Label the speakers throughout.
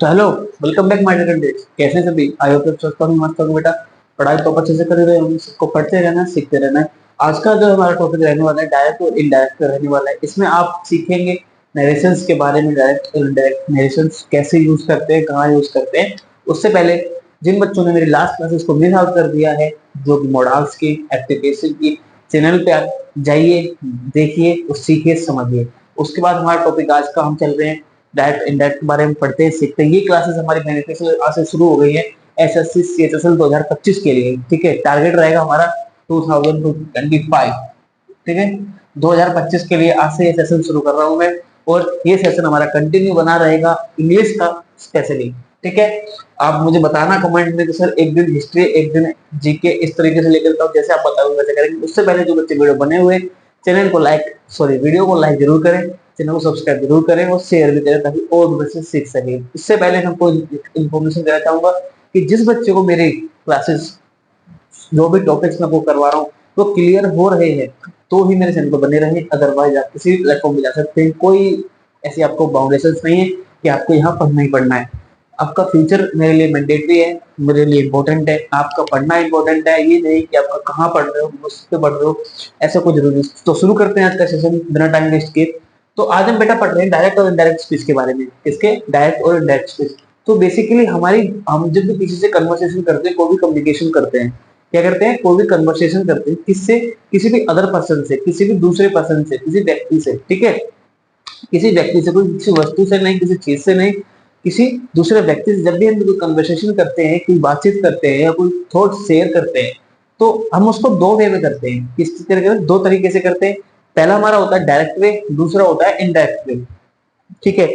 Speaker 1: तो hello, welcome back my dear candidates. कैसे हैं सभी? आई होप स्वस्थ होंगे, मस्त होंगे बेटा। पढ़ाई तो अच्छे से कर रहे हैं, सबको पढ़ते रहना है, सीखते रहना है। आज का जो हमारा टॉपिक रहने वाला है डायरेक्ट और इनडायरेक्ट रहने वाला है। इसमें आप सीखेंगे नरेशंस के बारे में, डायरेक्ट और इनडायरेक्ट नरेशंस कैसे यूज करते हैं, कहाँ यूज करते हैं। उससे पहले जिन बच्चों ने मेरी लास्ट क्लासेस को मिस आउट कर दिया है, जो कि मॉडल्स की एप्लीकेशन की चैनल पे आप जाइए, देखिए और सीखिए, समझिए। उसके बाद हमारा टॉपिक आज का हम चल रहे हैं डायरेक्ट इनडायरेक्ट के बारे में पढ़ते हैं, सीखते हैं। ये क्लासेस हमारी बेनिफिशियल आज से शुरू हो गई है एसएससी सीएचएसएल 2025 के लिए। ठीक है, टारगेट रहेगा हमारा 2025। ठीक है, 2025 के लिए आज से ये सेशन शुरू कर रहा हूं मैं, और ये सेशन हमारा कंटिन्यू बना रहेगा इंग्लिश का स्पेशली। ठीक है, आप मुझे बताना कमेंट में कि सर एक दिन हिस्ट्री, एक दिन जीके, इस तरीके से लेकर तो जैसे आप बताओगे वैसे करेंगे। उससे पहले जो बच्चे वीडियो बने हुए, चैनल को लाइक, सॉरी वीडियो को लाइक जरूर करें, चैनल को सब्सक्राइब जरूर करें और शेयर भी करें ताकि और भी बच्चे सीख सके। इससे पहले हमको इन्फॉर्मेशन देना चाहूंगा कि जिस बच्चे को मेरे क्लासेस, जो भी टॉपिक्स मैं वो करवा रहा हूँ, वो क्लियर हो रहे हैं तो ही मेरे चैनल पर बने रहे। अदरवाइज आप किसी भी प्लेटफॉर्म पे जा सकते हैं, कोई ऐसी आपको बाउंडेशन नहीं है कि आपको यहाँ पढ़ना ही पढ़ना है। आपका फ्यूचर मेरे लिए मैंडेटरी है, मेरे लिए इंपॉर्टेंट है। आपका पढ़ना इंपॉर्टेंट है, ये नहीं कि आपका कहाँ पढ़ रहे हो, मुझसे पढ़ रहे हो, ऐसा कुछ जरूरी नहीं। तो शुरू करते हैं आज का सेशन बिना टाइम वेस्ट किए। तो आज हम बेटा पढ़ रहे हैं डायरेक्ट और इनडायरेक्ट स्पीच के बारे में। इसके डायरेक्ट और इनडायरेक्ट स्पीच तो बेसिकली हम जब भी किसी से कन्वर्सेशन करते हैं, कोई भी कम्युनिकेशन करते हैं, क्या करते हैं, कोई भी कन्वर्सेशन करते हैं किससे, किसी भी अदर पर्सन से, किसी भी दूसरे पर्सन से, किसी व्यक्ति से। ठीक है, किसी व्यक्ति से, कोई किसी वस्तु से नहीं, किसी चीज से नहीं, किसी दूसरे व्यक्ति से जब भी हम कोई कन्वर्सेशन करते हैं, कोई बातचीत करते हैं या कोई थॉट शेयर करते हैं, तो हम उसको दो वे में करते हैं। किस तरीके से? दो तरीके से करते हैं। पहला हमारा होता है डायरेक्ट वे, दूसरा होता है इनडायरेक्ट वे। ठीक है,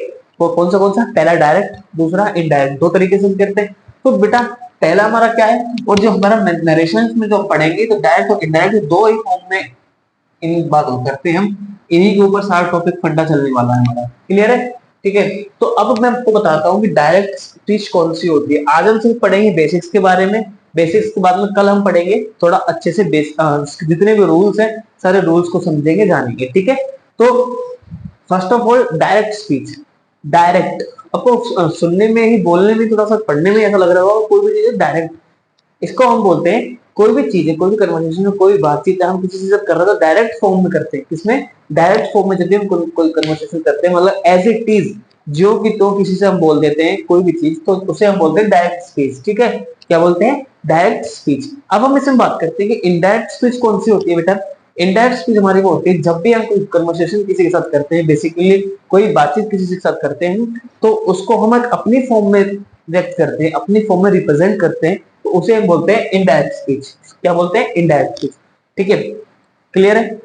Speaker 1: वो कौन सा? पहला डायरेक्ट, दूसरा इनडायरेक्ट, दो तरीके से हम करते हैं। तो बेटा पहला हमारा क्या है, और जो हमारा नरेशन में जो पढ़ेंगे, तो डायरेक्ट और इनडायरेक्ट दो ही फॉर्म में इन बात करते हैं हम। इन्हीं के ऊपर सारा टॉपिक फंडा चलने वाला है हमारा। क्लियर है? ठीक है, तो अब मैं आपको बताता हूँ कि डायरेक्ट स्पीच कौन सी होती है। आज हम सिर्फ पढ़ेंगे बेसिक्स के बारे में। बेसिक्स के बाद में कल हम पढ़ेंगे थोड़ा अच्छे से जितने भी रूल्स हैं, सारे रूल्स को समझेंगे, जानेंगे। ठीक है, तो first of all direct speech. Direct आपको सुनने में ही, बोलने में, थोड़ा सा पढ़ने में ऐसा लग रहा होगा कोई भी चीज डायरेक्ट। इसको हम बोलते हैं कोई भी चीज है, कोई भी कन्वर्सेशन में, कोई बातचीत हम किसी से कर रहे हैं तो डायरेक्ट फॉर्म में करते हैं। किसमें? डायरेक्ट फॉर्म में। जब भी हम कोई कन्वर्सेशन करते हैं, मतलब एज इट इज, जो कि तो किसी से हम बोल देते हैं कोई भी चीज, तो उसे हम बोलते हैं डायरेक्ट स्पीच। ठीक है, क्या बोलते हैं? Direct speech. अब हम इसमें बात करते हैं कि इनडायरेक्ट स्पीच कौन सी होती है बेटा। इनडायरेक्ट स्पीच हमारी वो होती है जब भी हम कोई कन्वर्सेशन किसी के साथ करते हैं, बेसिकली कोई बातचीत किसी के साथ करते हैं, तो उसको हम एक अपनी फॉर्म में व्यक्त करते हैं, अपनी फॉर्म में रिप्रेजेंट करते हैं, तो उसे हम बोलते हैं इनडायरेक्ट स्पीच। क्या बोलते हैं? Indirect speech. ठीक है, क्लियर है?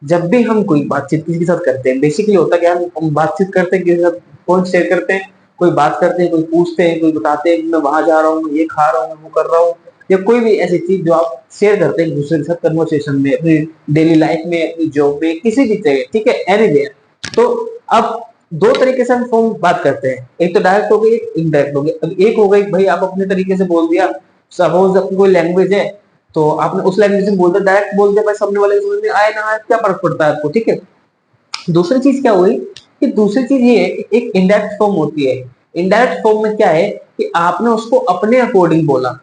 Speaker 1: जब भी हम कोई बातचीत किसी के साथ करते हैं, बेसिकली होता क्या है, हम बातचीत करते हैं किसी के साथ, पॉइंट शेयर करते हैं, कोई बात करते हैं, कोई पूछते हैं, कोई बताते हैं मैं वहां जा रहा हूँ, ये खा रहा हूँ, वो कर रहा हूँ, या कोई भी ऐसी चीज जो आप शेयर करते हैं दूसरे के साथ कन्वर्सेशन में, अपनी डेली लाइफ में, अपनी जॉब में, किसी भी जगह। ठीक है, एनीवेयर। तो अब दो तरीके से हम फॉर्म बात करते हैं, एक तो डायरेक्ट हो गई, एक इनडायरेक्ट हो गई। अब एक हो गई भाई, आप अपने तरीके से बोल दिया, सपोज आपकी कोई लैंग्वेज है, तो आपने उस लैंग्वेज में बोल दिया, डायरेक्ट बोल दिया, भाई सामने वाले को समझ में आए ना आए क्या फर्क पड़ता है आपको। ठीक है, दूसरी चीज क्या हुई कि दूसरी चीज ये है कि एक इनडायरेक्ट फॉर्म होती है। इनडायरेक्ट फॉर्म में क्या है कि आपने उसको अपने अकॉर्डिंग बोला।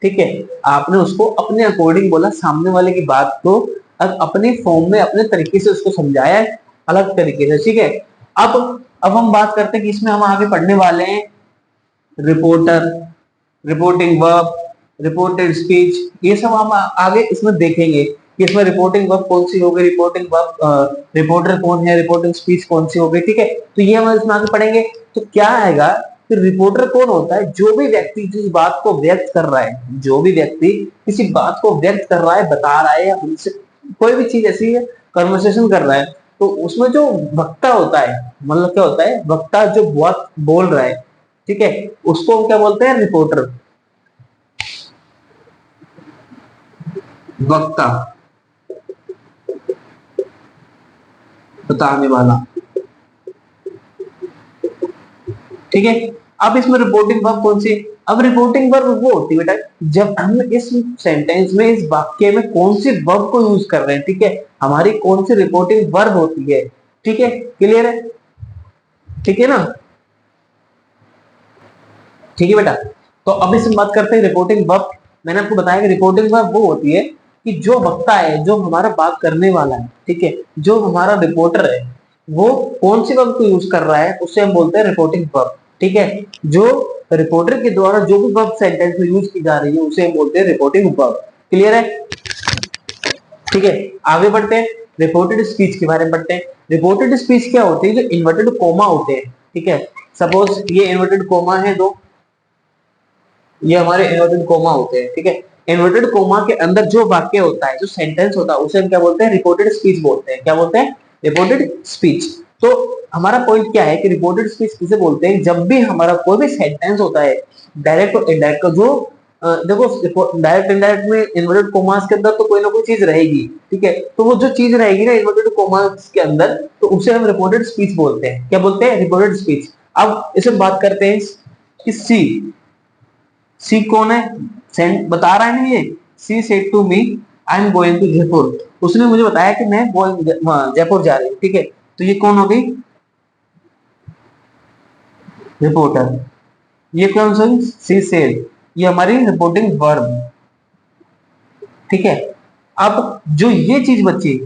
Speaker 1: ठीक है, आपने उसको अपने अकॉर्डिंग बोला, सामने वाले की बात को अब अपने फॉर्म में, अपने तरीके से उसको समझाया है, अलग तरीके से। ठीक है, अब हम बात करते हैं कि इसमें हम आगे पढ़ने वाले हैं reporter, reporting verb, reported speech, ये सब हम आगे इसमें देखेंगे कि इसमें रिपोर्टिंग वर्ब कौन सी हो गई, रिपोर्टिंग वर्ब, रिपोर्टर कौन है, रिपोर्टिंग स्पीच कौन सी हो गई। ठीक है, तो ये हम इसमें आगे पढ़ेंगे। तो क्या आएगा कि रिपोर्टर कौन होता है? जो भी व्यक्ति जिस बात को व्यक्त कर रहा है, जो भी व्यक्ति किसी बात को व्यक्त कर रहा है, बता रहा है, या हमसे कोई भी चीज ऐसी है कन्वर्सेशन कर रहा है, तो उसमें जो वक्ता होता है, मतलब क्या होता है, वक्ता जो बात बोल रहा है, ठीक है, उसको हम क्या बोलते हैं? रिपोर्टर, वक्ता, बताने वाला। ठीक है, अब इसमें रिपोर्टिंग वर्ब कौन सी? अब रिपोर्टिंग वर्ब वो होती है बेटा जब हम इस सेंटेंस में, इस वाक्य में कौन सी वर्ब को यूज कर रहे हैं। ठीक है, हमारी कौन सी रिपोर्टिंग वर्ब होती है। ठीक है, क्लियर है? ठीक है ना? ठीक है बेटा। तो अब इसमें बात करते हैं रिपोर्टिंग वर्ब। मैंने आपको बताया कि रिपोर्टिंग वर्ब वो होती है कि जो वक्ता है, जो हमारा बात करने वाला है, ठीक है, जो हमारा रिपोर्टर है, वो कौन सी वर्ब को यूज कर रहा है उसे हम बोलते हैं रिपोर्टिंग वर्ब। ठीक है, जो रिपोर्टर के द्वारा जो भी वर्ब सेंटेंस में यूज की जा रही है उसे हम बोलते हैं रिपोर्टिंग वर्ब। क्लियर है? ठीक है, आगे बढ़ते हैं, रिपोर्टेड स्पीच के बारे में पढ़ते हैं। रिपोर्टेड स्पीच क्या होती है? जो इन्वर्टेड कोमा होते हैं, ठीक है, सपोज ये इन्वर्टेड कोमा है दो, ये हमारे इन्वर्टेड कोमा होते हैं, ठीक है। इन्वर्टेड कोमा के अंदर जो वाक्य होता है, जो सेंटेंस होता है, उसे हम क्या बोलते हैं? रिपोर्टेड स्पीच बोलते हैं। क्या बोलते हैं? Reported speech. तो हमारा पॉइंट क्या है कि रिपोर्टेड स्पीच किसे बोलते हैं? जब भी हमारा कोई भी सेंटेंस होता है, डायरेक्ट और इनडायरेक्ट का, जो देखो डायरेक्ट इनडायरेक्ट में इन्वर्टेड कोमास के अंदर तो कोई ना कोई चीज रहेगी, ठीक है, तो वो जो चीज रहेगी ना इन्वर्टेड कोमास के अंदर, तो उसे हम रिपोर्टेड स्पीच बोलते हैं। क्या बोलते हैं? Reported speech. अब इसे बात करते हैं कि सी, सी कौन है? सेंड बता रहा है ना ये, she said to me I am going to Jaipur. उसने मुझे बताया कि मैं जयपुर जा रही हूँ, ठीक है, तो ये कौन हो गई? रिपोर्टर। ये कौन सा? सी सेड, ये हमारी रिपोर्टिंग वर्ब। ठीक है, अब जो ये चीज बची,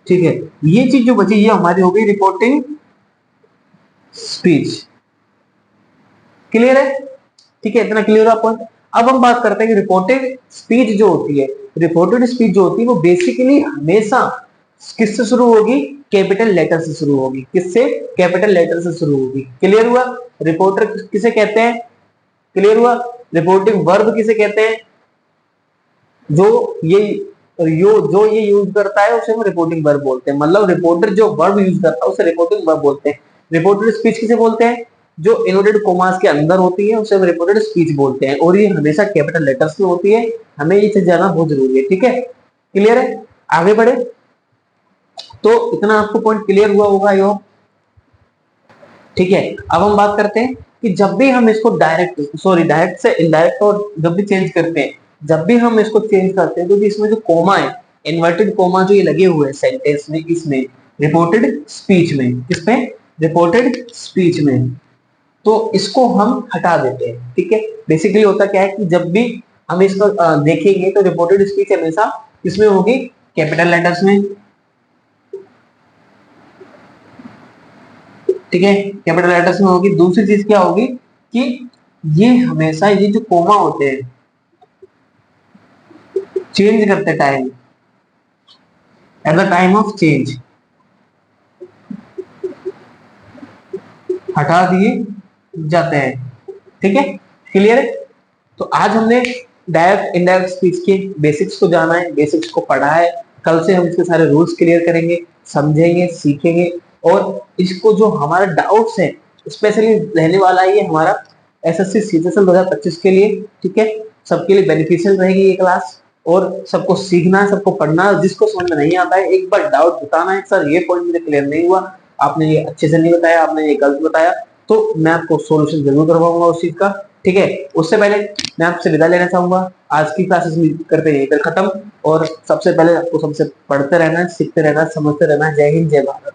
Speaker 1: ठीक है, ये चीज जो बची ये हमारी हो गई रिपोर्टिंग स्पीच। क्लियर है? ठीक है, इतना क्लियर हुआ पॉइंट। अब हम बात करते हैं कि रिपोर्टेड स्पीच जो होती है, रिपोर्टेड स्पीच जो होती है वो बेसिकली हमेशा किससे शुरू होगी? कैपिटल लेटर से शुरू होगी। किससे? कैपिटल लेटर से शुरू होगी। क्लियर हुआ? रिपोर्टर किसे कहते हैं? क्लियर हुआ? रिपोर्टिंग वर्ब किसे कहते हैं? जो ये जो ये यूज करता है उसे हम रिपोर्टिंग वर्ब बोलते हैं। मतलब रिपोर्टर जो वर्ब यूज करता है उसे रिपोर्टिंग वर्ब बोलते हैं। रिपोर्टेड स्पीच किसे बोलते हैं? जो इन्वर्टेड कोमास के अंदर होती है उसे हम रिपोर्टेड स्पीच बोलते हैं, और ये हमेशा कैपिटल लेटर्स में होती है। हमें ये चीज जानना बहुत जरूरी है। ठीक है, क्लियर है? आगे बढ़े। तो इतना आपको पॉइंट क्लियर हुआ होगा यो। ठीक है, अब हम बात करते हैं कि जब भी हम इसको डायरेक्ट से इनडायरेक्ट और जब भी चेंज करते हैं, जब भी हम इसको चेंज करते हैं, तो इसमें जो कोमा है, इन्वर्टेड कोमा जो ये लगे हुए हैं सेंटेंस में, इसमें रिपोर्टेड स्पीच में, किसमें? रिपोर्टेड स्पीच में, तो इसको हम हटा देते हैं। ठीक है, बेसिकली होता क्या है कि जब भी हम इसको देखेंगे तो रिपोर्टेड स्पीच हमेशा किसमें होगी? कैपिटल लेटर्स में। ठीक है, कैपिटल लेटर्स में होगी। दूसरी चीज क्या होगी कि ये हमेशा ये जो कोमा होते हैं चेंज करते time, at the time of change हटा दिए जाते हैं। ठीक है, क्लियर है? तो आज हमने डायरेक्ट इनडायरेक्ट स्पीच के बेसिक्स को जाना है, बेसिक्स को पढ़ा है। कल से हम इसके सारे रूल्स क्लियर करेंगे, समझेंगे, सीखेंगे, और इसको जो हमारा डाउट्स है, स्पेशली रहने वाला है ये हमारा एसएससी सीजीएल 2025 के लिए। ठीक है, सबके लिए बेनिफिशियल रहेगी ये क्लास, और सबको सीखना है, सबको पढ़ना है। जिसको समझ में नहीं आता है एक बार डाउट बताना है, सर ये पॉइंट मुझे क्लियर नहीं हुआ, आपने ये अच्छे से नहीं बताया, आपने ये गलत बताया, तो मैं आपको सोल्यूशन जरूर करवाऊंगा उस चीज का। ठीक है, उससे पहले मैं आपसे विदा लेना चाहूंगा। आज की क्लासेस करते हैं इधर खत्म, और सबसे पहले आपको सबसे पढ़ते रहना है, सीखते रहना है, समझते रहना है। जय हिंद, जय भारत।